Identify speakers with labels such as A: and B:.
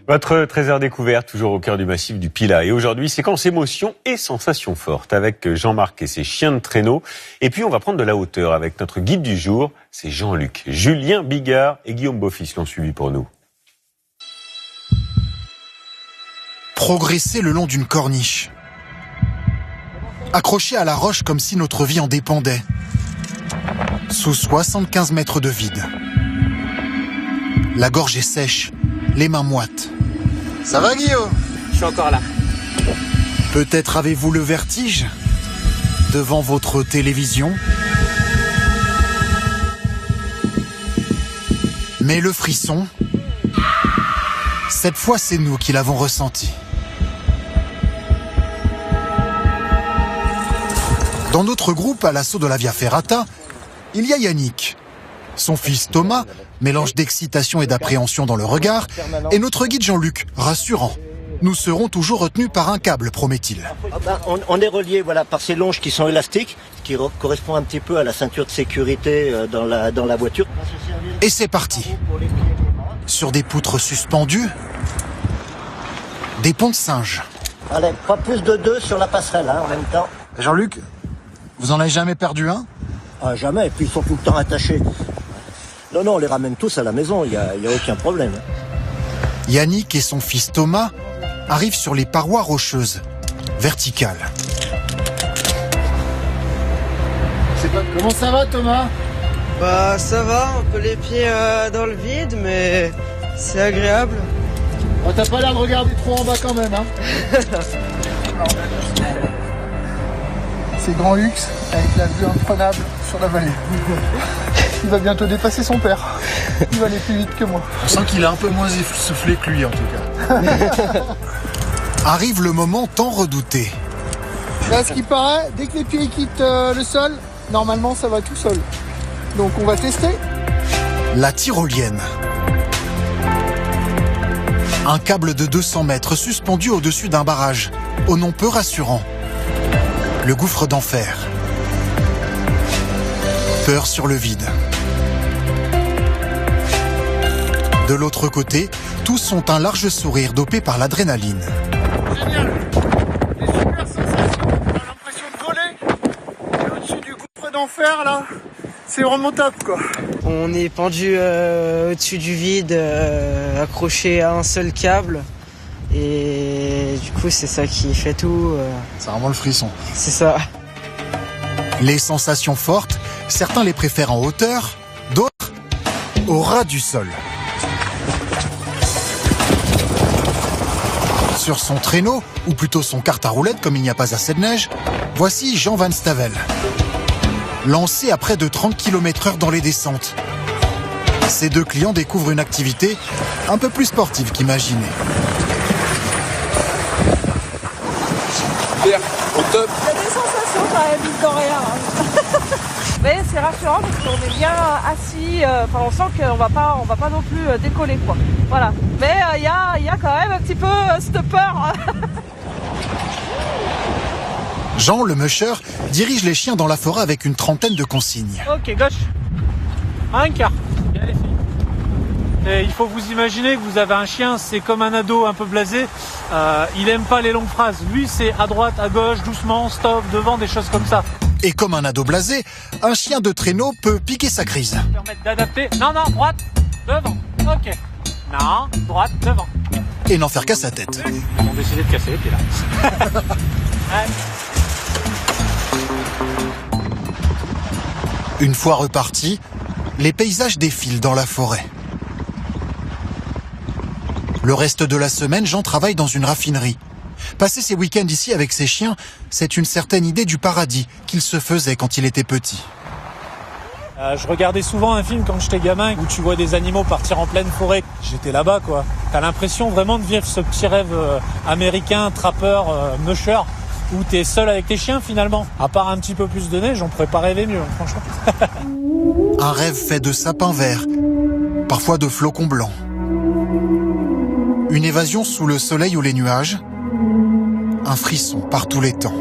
A: Votre trésor découvert, toujours au cœur du massif du Pilat. Et aujourd'hui, séquence émotions et sensations fortes avec Jean-Marc et ses chiens de traîneau. Et puis, on va prendre de la hauteur avec notre guide du jour, c'est Jean-Luc. Julien Bigard et Guillaume Beaufils l'ont suivi pour nous.
B: Progresser le long d'une corniche. Accroché à la roche comme si notre vie en dépendait. Sous 75 mètres de vide. La gorge est sèche, les mains moites. Ça va, Guillaume?
C: Je suis encore là.
B: Peut-être avez-vous le vertige devant votre télévision. Mais le frisson, cette fois c'est nous qui l'avons ressenti. Dans notre groupe à l'assaut de la Via Ferrata, il y a Yannick. Son fils Thomas, mélange d'excitation et d'appréhension dans le regard, et notre guide Jean-Luc, rassurant. Nous serons toujours retenus par un câble, promet-il.
D: On est reliés par ces longes qui sont élastiques, qui correspondent un petit peu à la ceinture de sécurité dans la voiture.
B: Et c'est parti. Sur des poutres suspendues, des ponts de singes.
D: Allez, pas plus de 2 sur la passerelle en même temps.
B: Jean-Luc, vous en avez jamais perdu un?
D: Ah, jamais, et puis ils sont tout le temps attachés. Non, on les ramène tous à la maison, il n'y a aucun problème.
B: Yannick et son fils Thomas arrivent sur les parois rocheuses, verticales. Comment ça va, Thomas?
C: Bah ça va, un peu les pieds dans le vide, mais c'est agréable.
B: Oh, t'as pas l'air de regarder trop en bas quand même, hein?
E: C'est grand luxe, avec la vue imprenable sur la vallée. Il va bientôt dépasser son père. Il va aller plus vite que moi.
B: On sent qu'il est un peu moins essoufflé que lui, en tout cas. Arrive le moment tant redouté.
E: Là, ce qui paraît, dès que les pieds quittent le sol, normalement, ça va tout seul. Donc, on va tester.
B: La tyrolienne. Un câble de 200 mètres suspendu au-dessus d'un barrage, au nom peu rassurant. Le gouffre d'enfer. Peur sur le vide. De l'autre côté, tous ont un large sourire dopé par l'adrénaline.
E: Génial. Des super sensations. On a l'impression de voler. Et au-dessus du gouffre d'enfer, là, c'est vraiment top, quoi.
C: On est pendu au-dessus du vide, accroché à un seul câble. Et du coup, c'est ça qui fait tout.
B: C'est vraiment le frisson.
C: C'est ça.
B: Les sensations fortes, certains les préfèrent en hauteur, d'autres au ras du sol. Sur son traîneau, ou plutôt son carte à roulettes comme il n'y a pas assez de neige, voici Jean Van Stavel. Lancé à près de 30 km/h dans les descentes. Ses deux clients découvrent une activité un peu plus sportive qu'imaginée.
F: Au top.
G: Il y a des sensations quand même, mine de rien. Mais c'est rassurant parce qu'on est bien assis, on sent qu'on va pas non plus décoller, quoi. Voilà. Mais il y a quand même un petit peu cette peur.
B: Jean, le musher, dirige les chiens dans la forêt avec une trentaine de consignes.
H: Ok, gauche. Un quart. Bien les filles. Et il faut vous imaginer que vous avez un chien, c'est comme un ado un peu blasé. Il aime pas les longues phrases. Lui, c'est à droite, à gauche, doucement, stop, devant, des choses comme ça.
B: Et comme un ado blasé, un chien de traîneau peut piquer sa crise.
H: Permettre d'adapter. Non, droite, devant. Ok. Non, droite, devant.
B: Et n'en faire qu'à sa tête.
H: Ils ont décidé de casser les pieds là.
B: Une fois repartis, les paysages défilent dans la forêt. Le reste de la semaine, Jean travaille dans une raffinerie. Passer ses week-ends ici avec ses chiens, c'est une certaine idée du paradis qu'il se faisait quand il était petit.
H: Je regardais souvent un film quand j'étais gamin où tu vois des animaux partir en pleine forêt. J'étais là-bas, quoi. T'as l'impression vraiment de vivre ce petit rêve américain, trappeur, musher, où t'es seul avec tes chiens finalement. À part un petit peu plus de neige, on pourrait pas rêver mieux, franchement.
B: Un rêve fait de sapins verts, parfois de flocons blancs. Une évasion sous le soleil ou les nuages, un frisson par tous les temps.